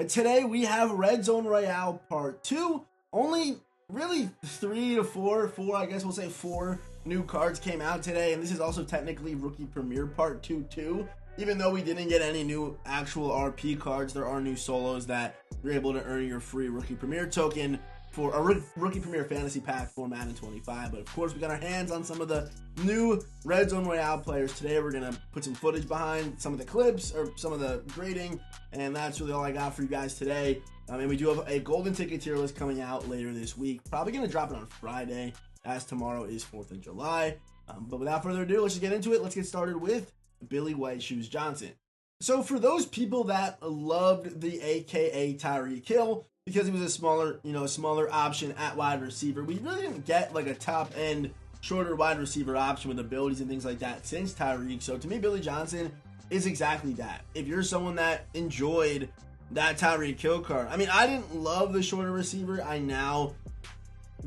Today we have Redzone Royale Part 2. Only really 3 to 4, I guess we'll say 4 new cards came out today, and this is also technically Rookie Premier Part 2 too. Even though we didn't get any new actual RP cards, there are new solos that you're able to earn your free Rookie Premier token for a Rookie Premier Fantasy Pack for Madden 25. But of course, we got our hands on some of the new Redzone Royale players today. We're going to put some footage behind some of the clips or some of the grading, and that's really all I got for you guys today. And we do have a golden ticket tier list coming out later this week. Probably going to drop it on Friday, as tomorrow is 4th of July. But without further ado, let's just get into it. Let's get started with Billy White Shoes Johnson. So for those people that loved the AKA Tyreek Hill, because he was a smaller option at wide receiver, we really didn't get like a top end, shorter wide receiver option with abilities and things like that since Tyreek. So to me, Billy Johnson is exactly that. If you're someone that enjoyed that Tyreek Hill card, I mean, I didn't love the shorter receiver. I now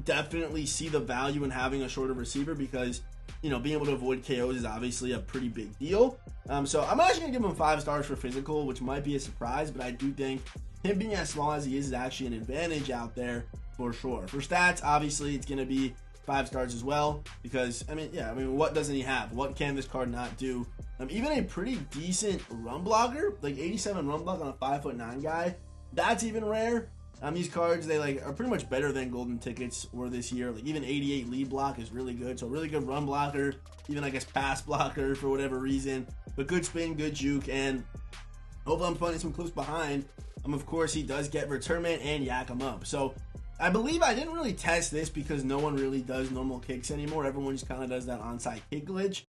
definitely see the value in having a shorter receiver because, you know, being able to avoid KOs is obviously a pretty big deal. So I'm actually going to give him 5 stars for physical, which might be a surprise, but I do think him being as small as he is actually an advantage out there for sure. For stats, obviously, it's going to be 5 stars as well because, I mean, what doesn't he have? What can this card not do? Even a pretty decent run blocker, like 87 run block on a 5'9" guy, that's even rare. These cards, they are pretty much better than golden tickets were this year. Like even 88 lead block is really good. So really good run blocker, even I guess pass blocker for whatever reason. But good spin, good juke, and hopefully I'm putting some clips behind. Of course, he does get return man and yak him up. So I believe I didn't really test this because no one really does normal kicks anymore. Everyone just kind of does that onside kick glitch.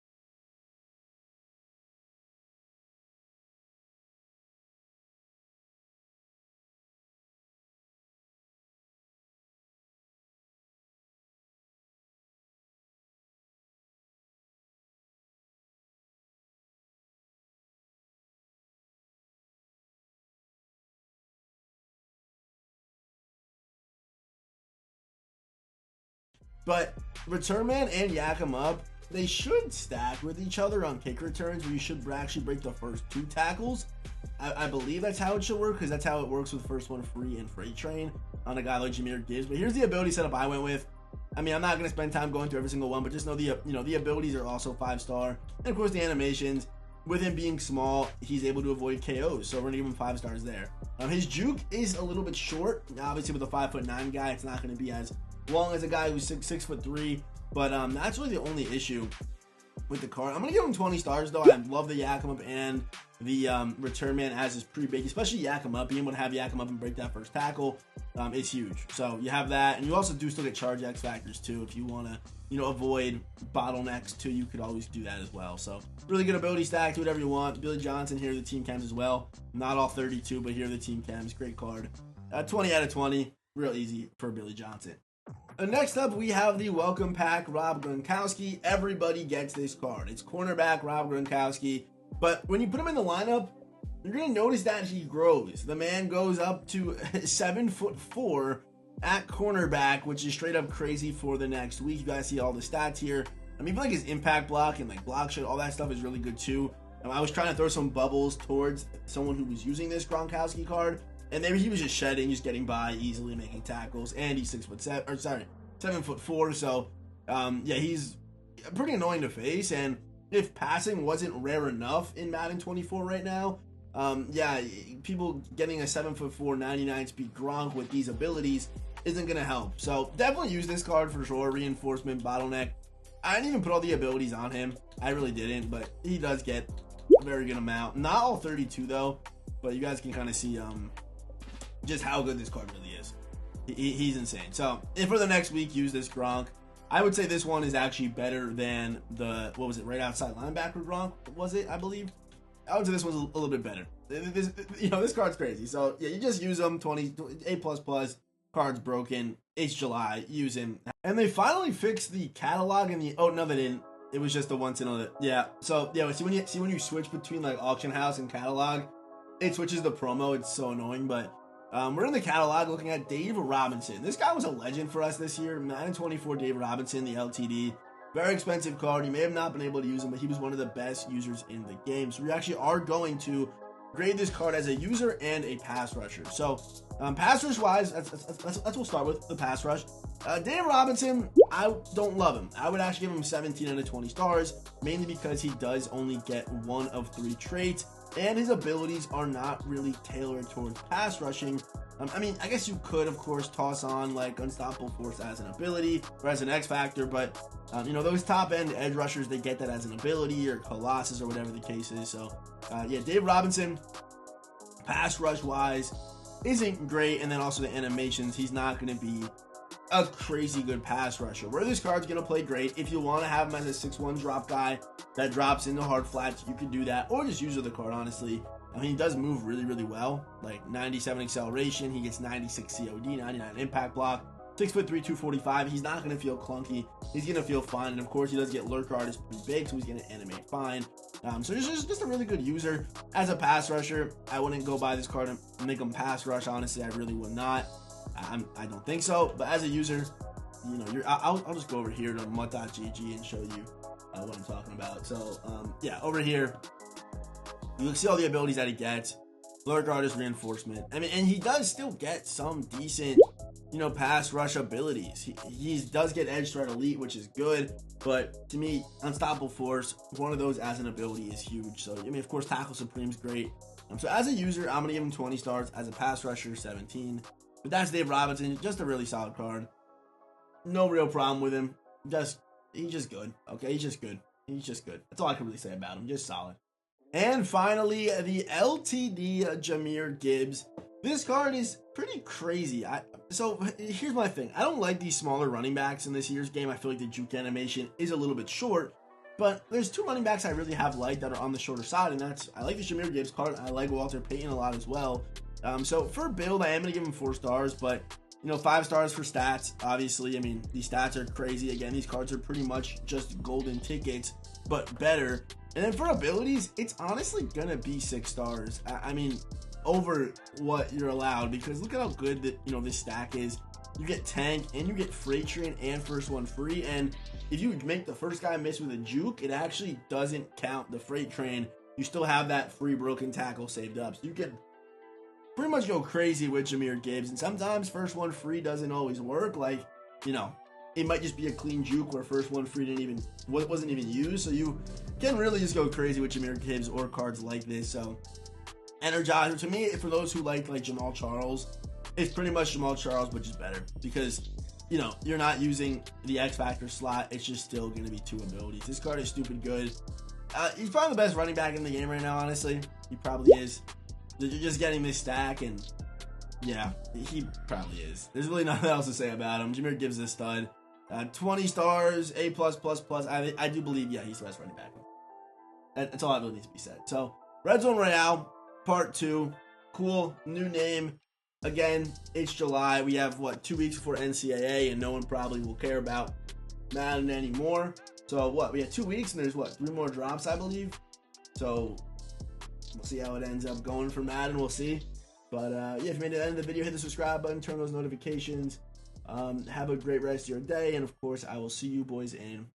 But return man and yak him up, they should stack with each other on kick returns where you should actually break the first 2 tackles. I believe that's how it should work because that's how it works with first one free and freight train on a guy like Jahmyr Gibbs. But here's the ability setup I went with. I mean, I'm not going to spend time going through every single one, but just know the abilities are also 5-star. And of course the animations, with him being small, he's able to avoid KOs. So we're going to give him 5 stars there. His juke is a little bit short. Obviously with a 5'9" guy, it's not going to be as long as a guy who's 6'3", but that's really the only issue with the card. I'm gonna give him 20 stars though. I love the yak him up and the return man as is pretty big, especially yak him up. Being able to have yak him up and break that first tackle is huge. So you have that, and you also do still get charge X factors too if you want to avoid bottlenecks too. You could always do that as well. So really good ability stack. Do whatever you want. Billy Johnson, here are the team chems as well. Not all 32, but here are the team chems. Great card. 20 out of 20. Real easy for Billy Johnson. Next up, we have the welcome pack, Rob Gronkowski. Everybody gets this card. It's cornerback Rob Gronkowski. But when you put him in the lineup, you're going to notice that he grows. The man goes up to 7'4" at cornerback, which is straight up crazy for the next week. You guys see all the stats here. I mean, I feel like his impact block and block shot, all that stuff is really good too. I was trying to throw some bubbles towards someone who was using this Gronkowski card. And maybe he was just shedding, just getting by easily, making tackles. And he's 7'4". So, yeah, he's pretty annoying to face. And if passing wasn't rare enough in Madden 24 right now, yeah, people getting a 7'4", 99 speed Gronk with these abilities isn't going to help. So definitely use this card for sure. Reinforcement, bottleneck. I didn't even put all the abilities on him. I really didn't, but he does get a very good amount. Not all 32 though, but you guys can kind of see just how good this card really is. He's insane. So if for the next week, use this Gronk. I would say this one is actually better than the, what was it, right outside linebacker Gronk, was it, I believe? I would say this one's a little bit better. This card's crazy. So yeah, you just use them, 20, A++, card's broken, it's July, use him. And they finally fixed the catalog and oh, no, they didn't. It was just the once in a, yeah. So yeah, see when you switch between auction house and catalog, it switches the promo. It's so annoying, but we're in the catalog looking at Dave Robinson. This guy was a legend for us this year. Madden 24 Dave Robinson, the LTD. Very expensive card. You may have not been able to use him, but he was one of the best users in the game. So we actually are going to grade this card as a user and a pass rusher. So, pass rush wise, let's we'll start with the pass rush. Dave Robinson, I don't love him. I would actually give him 17 out of 20 stars, mainly because he does only get 1 of 3 traits, and his abilities are not really tailored towards pass rushing. I mean, I guess you could, of course, toss on like Unstoppable Force as an ability or as an X Factor, but you know, those top end edge rushers, they get that as an ability, or Colossus, or whatever the case is. So, yeah, Dave Robinson, pass rush wise, isn't great, and then also the animations, he's not going to be a crazy good pass rusher. Where this card's going to play great, if you want to have him as a 6'1" drop guy that drops into hard flats, you can do that, or just use the card, honestly. I mean, he does move really, really well, like 97 acceleration, he gets 96 COD, 99 impact block, 6'3", 245. He's not going to feel clunky. He's going to feel fine. And of course, he does get lurk artist pretty big, so he's going to animate fine. So he's just a really good user. As a pass rusher, I wouldn't go buy this card and make him pass rush. Honestly, I really would not. I don't think so. But as a user, you know, I'll just go over here to mut.gg and show you what I'm talking about. So yeah, over here, you can see all the abilities that he gets. Lurk artist, reinforcement. I mean, and he does still get some decent, you know, pass rush abilities. He does get edge threat elite, which is good, but to me, Unstoppable Force, one of those as an ability is huge. So I mean, of course, Tackle Supreme's great. So as a user, I'm gonna give him 20 stars. As a pass rusher, 17. But that's Dave Robinson, just a really solid card. No real problem with him. He's just good. Okay, he's just good. He's just good. That's all I can really say about him. Just solid. And finally, the LTD Jahmyr Gibbs. This card is pretty crazy. So here's my thing. I don't like these smaller running backs in this year's game. I feel like the juke animation is a little bit short. But there's 2 running backs I really have liked that are on the shorter side, and that's, I like the Jahmyr Gibbs card. I like Walter Payton a lot as well. So for build, I am going to give him 4 stars, but, you know, 5 stars for stats. Obviously, I mean, these stats are crazy. Again, these cards are pretty much just golden tickets, but better. And then for abilities, it's honestly going to be 6 stars. I mean, over what you're allowed, because look at how good that, you know, this stack is. You get tank and you get freight train and first one free, and if you make the first guy miss with a juke, it actually doesn't count the freight train. You still have that free broken tackle saved up, so you can pretty much go crazy with Jahmyr Gibbs. And sometimes first one free doesn't always work. Like, you know, it might just be a clean juke where first one free wasn't even used, so you can really just go crazy with Jahmyr Gibbs or cards like this. So Energizer, to me, for those who like Jamal Charles, it's pretty much Jamal Charles, but just better, because, you know, you're not using the X Factor slot. It's just still going to be 2 abilities. This card is stupid good. He's probably the best running back in the game right now, honestly. He probably is. You're just getting this stack, and yeah, he probably is. There's really nothing else to say about him. Jahmyr Gibbs is a stud. 20 stars, A++++. I do believe, yeah, he's the best running back. That's all that really needs to be said. So, Redzone Royale, Part 2. Cool, new name. Again, it's July. We have, 2 weeks before NCAA, and no one probably will care about Madden anymore. So, we have 2 weeks, and there's, 3 more drops, I believe. So, we'll see how it ends up going for Madden. We'll see. But, yeah, if you made it to the end of the video, hit the subscribe button, turn those notifications. Have a great rest of your day, and, of course, I will see you boys in